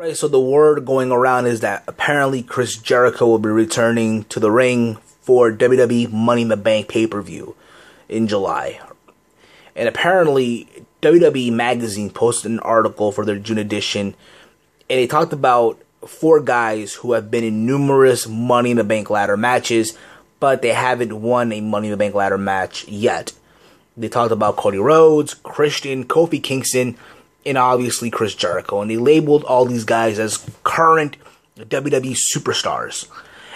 Right, so the word going around is that apparently Chris Jericho will be returning to the ring for WWE Money in the Bank pay-per-view in July. And apparently WWE Magazine posted an article for their June edition, and they talked about 4 guys who have been in numerous Money in the Bank ladder matches, but they haven't won a Money in the Bank ladder match yet. They talked about Cody Rhodes, Christian, Kofi Kingston, and obviously Chris Jericho. And they labeled all these guys as current WWE superstars.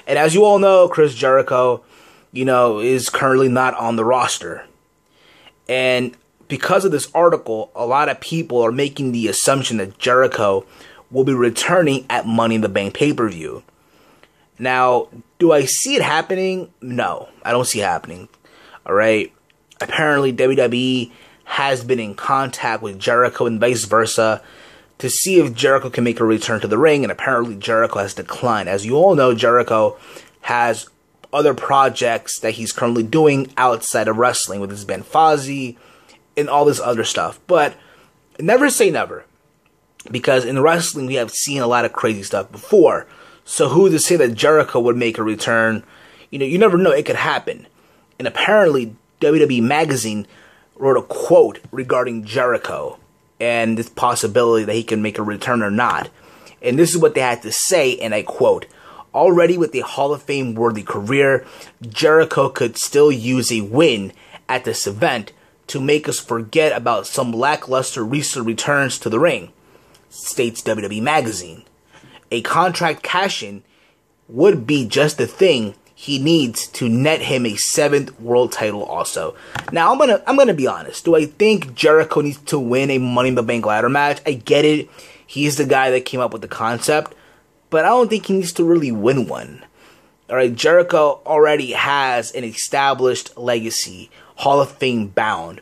And as you all know, Chris Jericho, is currently not on the roster. And because of this article, a lot of people are making the assumption that Jericho will be returning at Money in the Bank pay-per-view. Now, do I see it happening? No, I don't see it happening. Alright? Apparently, WWE has been in contact with Jericho and vice versa to see if Jericho can make a return to the ring, and apparently Jericho has declined. As you all know, Jericho has other projects that he's currently doing outside of wrestling with his band Fozzy and all this other stuff. But never say never, because in wrestling we have seen a lot of crazy stuff before. So who to say that Jericho would make a return? You never know, it could happen. And apparently WWE Magazine wrote a quote regarding Jericho and this possibility that he can make a return or not. And this is what they had to say, and I quote, "Already with a Hall of Fame worthy career, Jericho could still use a win at this event to make us forget about some lackluster recent returns to the ring," states WWE Magazine. "A contract cash-in would be just the thing he needs to net him a 7th world title also." Now, I'm gonna be honest. Do I think Jericho needs to win a Money in the Bank ladder match? I get it. He's the guy that came up with the concept, but I don't think he needs to really win one. Alright, Jericho already has an established legacy, Hall of Fame bound,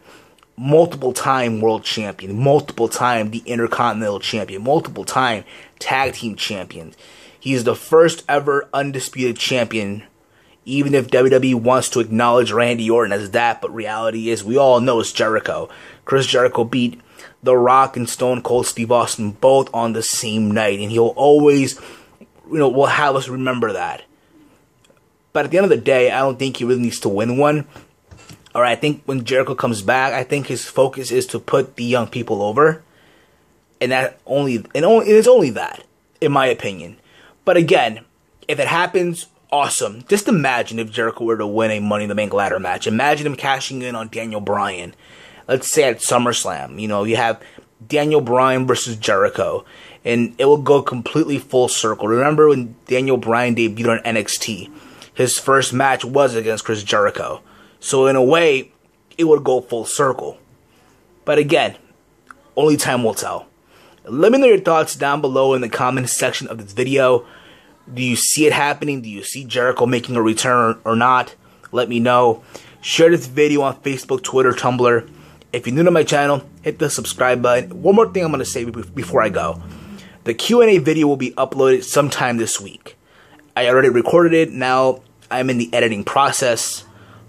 multiple time world champion, multiple time the Intercontinental champion, multiple time tag team champion. He's the first ever undisputed champion, even if WWE wants to acknowledge Randy Orton as that, but reality is we all know it's Jericho. Chris Jericho beat The Rock and Stone Cold Steve Austin both on the same night, and he'll always, will have us remember that. But at the end of the day, I don't think he really needs to win one. Alright, I think when Jericho comes back, I think his focus is to put the young people over. And it's only that, in my opinion. But again, if it happens, awesome. Just imagine if Jericho were to win a Money in the Bank ladder match. Imagine him cashing in on Daniel Bryan. Let's say at SummerSlam. You have Daniel Bryan versus Jericho. And it will go completely full circle. Remember when Daniel Bryan debuted on NXT? His first match was against Chris Jericho. So in a way, it would go full circle. But again, only time will tell. Let me know your thoughts down below in the comment section of this video. Do you see it happening? Do you see Jericho making a return or not? Let me know. Share this video on Facebook, Twitter, Tumblr. If you're new to my channel, hit the subscribe button. One more thing I'm going to say before I go. The Q&A video will be uploaded sometime this week. I already recorded it. Now I'm in the editing process.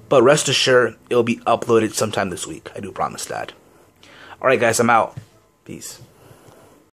But rest assured, it will be uploaded sometime this week. I do promise that. Alright guys, I'm out. Peace.